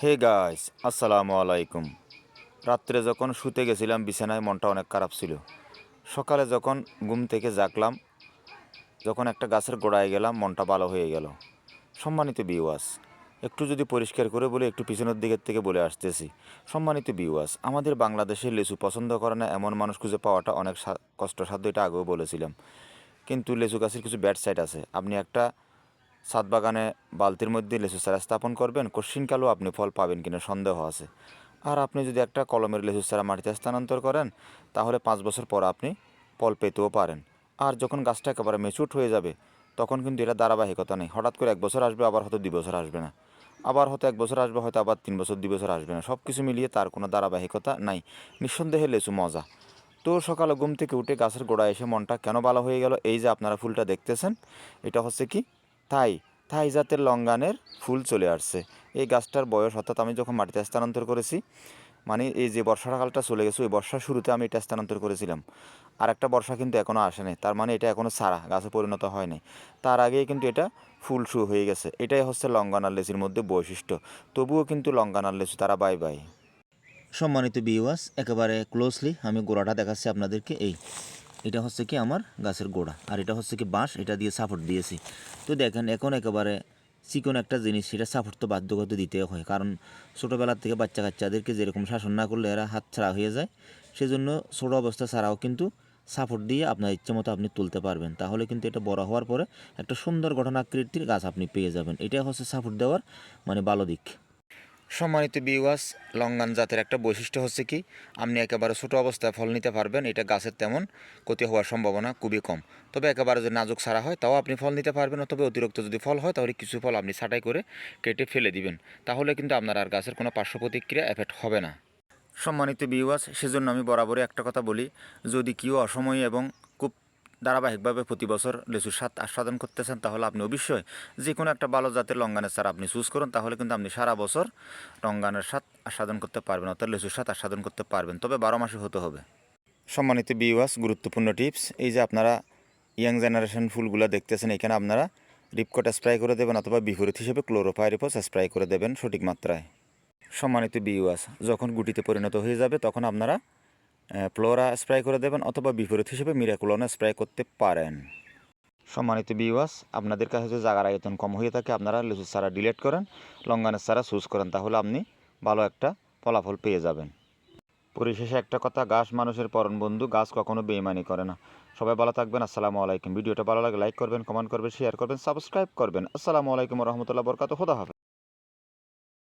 Hey guys, আসসালামু আলাইকুম। রাত্রে যখন শুতে গেছিলাম বিছানায় মনটা অনেক খারাপ ছিল। সকালে যখন ঘুম থেকে জাগলাম, যখন একটা গাছের গোড়ায় গেলাম মনটা ভালো হয়ে গেল। সম্মানিত ভিউয়ার্স, একটু যদি পরিষ্কার করে বলে একটু পিছনের দিকের থেকে বলে আসতেছি। সম্মানিত ভিউয়ার্স, আমাদের বাংলাদেশে লিচু পছন্দ করে না এমন মানুষ খুঁজে পাওয়াটা অনেক কষ্টসাধ্য, এটা আগেও বলেছিলাম। কিন্তু লিচু গাছের কিছু ব্যাড সাইড আছে। আপনি একটা ছাদ বাগানে বালতির মধ্যে লিচু চারা স্থাপন করবেন, কশিনকালেও আপনি ফল পাবেন কিনা সন্দেহ আছে। আর আপনি যদি একটা কলমের লিচু চারা মাটিতে স্থানান্তর করেন, তাহলে 5 বছর পর আপনি ফল পেতেও পারেন। আর যখন গাছটা একেবারে মেচুট হয়ে যাবে, তখন কিন্তু এটা ধারাবাহিকতা নেই। হঠাৎ করে 1 বছর আসবে, আবার হয়তো 2 বছর আসবে না, আবার হয়তো 1 বছর আসবে, হয়তো আবার 3 বছর 2 বছর আসবে না। সব কিছু মিলিয়ে তার কোনো ধারাবাহিকতা নাই। নিঃসন্দেহে লিচু মজা। তো সকালে ঘুম থেকে উঠে গাছের গোড়ায় এসে মনটা কেন ভালো হয়ে গেল, এই যে আপনারা ফুলটা দেখতেছেন, এটা হচ্ছে কি থাই থাই জাতের লঙ্গানের ফুল চলে আসছে। এই গাছটার বয়স, অর্থাৎ আমি যখন মাটিতে স্থানান্তর করেছি, মানে এই যে বর্ষাকালটা চলে গেছে, ওই বর্ষার শুরুতে আমি এটা স্থানান্তর করেছিলাম। আর একটা বর্ষা কিন্তু এখনও আসেনি, তার মানে এটা এখনও সারা গাছে পরিণত হয়নি। তার আগেই কিন্তু এটা ফুল শুরু হয়ে গেছে। এটাই হচ্ছে লঙ্গানার লেচির মধ্যে বৈশিষ্ট্য। তবুও কিন্তু লঙ্গানার লেচু তারা বাই বাই। সম্মানিত ভিউয়ার্স, একেবারে ক্লোজলি আমি গোড়াটা দেখাচ্ছি আপনাদেরকে। এটা হচ্ছে কি আমার গাছের গোড়া, আর এটা হচ্ছে কি বাঁশ, এটা দিয়ে সাপোর্ট দিয়েছি। তো দেখেন এখন একেবারে চিকন একটা জিনিস, সেটা সাপোর্ট তো বাধ্যগত দিতে হয়, কারণ ছোটোবেলার থেকে বাচ্চা কাচ্চাদেরকে যেরকম শাসন না করলে এরা হাত ছাড়া হয়ে যায়। সেজন্য ছোটো অবস্থা ছাড়াও কিন্তু সাপোর্ট দিয়ে আপনার ইচ্ছে মতো আপনি তুলতে পারবেন, তাহলে কিন্তু এটা বড় হওয়ার পরে একটা সুন্দর গঠনাকৃতির গাছ আপনি পেয়ে যাবেন। এটাই হচ্ছে সাপোর্ট দেওয়ার মানে ভালো দিক। সম্মানিত ভিউয়ার্স, লঙ্গান জাতের একটা বৈশিষ্ট্য হচ্ছে কি, আপনি একেবারে ছোটো অবস্থায় ফল নিতে পারবেন। এটা গাছের তেমন ক্ষতি হওয়ার সম্ভাবনা খুবই কম। তবে একেবারে যদি নাজুক ছাড়া হয় তাও আপনি ফল নিতে পারবেন, অথবা অতিরিক্ত যদি ফল হয় তাহলে কিছু ফল আপনি ছাঁটাই করে কেটে ফেলে দিবেন। তাহলে কিন্তু আপনার আর গাছের কোনো পার্শ্ব প্রতিক্রিয়া এফেক্ট হবে না। সম্মানিত ভিউয়ার্স, সেজন্য আমি বরাবরই একটা কথা বলি, যদি কেউ অসময়ে এবং খুব ধারাবাহিকভাবে প্রতি বছর লিচুর স্বাদ আস্বাদন করতে চান, তাহলে আপনি অবশ্যই যে কোনো একটা ভালো জাতের লঙ্গানের চারা আপনি চুজ করুন। তাহলে কিন্তু আপনি সারা বছর লঙ্গানের স্বাদ আস্বাদন করতে পারবেন, অর্থাৎ লিচুর স্বাদ আস্বাদন করতে পারবেন। তবে 12 মাসে হতে হবে। সম্মানিত ভিউয়ার্স, গুরুত্বপূর্ণ টিপস, এই যে আপনারা ইয়াং জেনারেশন ফুলগুলো দেখতেছেন, এখানে আপনারা রিপকট স্প্রে করে দেবেন, অথবা বিপরীত হিসেবে ক্লোরোপাইরিফস স্প্রে করে দেবেন সঠিক মাত্রায়। সম্মানিত ভিউয়ার্স, যখন গুটিতে পরিণত হয়ে যাবে তখন আপনারা ফ্লোরা স্প্রে করে দেবেন, অথবা বিপরীত হিসেবে মিরাকুলন স্প্রে করতে পারেন। সম্মানিত ভিউয়ার্স, আপনাদের কাছে যদি জায়গার আয়তন কম হয়ে থাকে, আপনারা লিচুর চারা ডিলিট করেন, লঙ্গানের চারা চুজ করেন, তাহলে আপনি ভালো একটা ফলাফল পেয়ে যাবেন। পরিশেষে একটা কথা, গাছ মানুষের পরম বন্ধু, গাছ কখনো বেইমানি করে না। সবাই ভালো থাকবেন। আসসালামু আলাইকুম। ভিডিওটা ভালো লাগে লাইক করবেন, কমেন্ট করবেন, শেয়ার করবেন, সাবস্ক্রাইব করবেন। আসসালামু আলাইকুম রহমতুল্লাহ বরকাত। খোদা হাফেজ।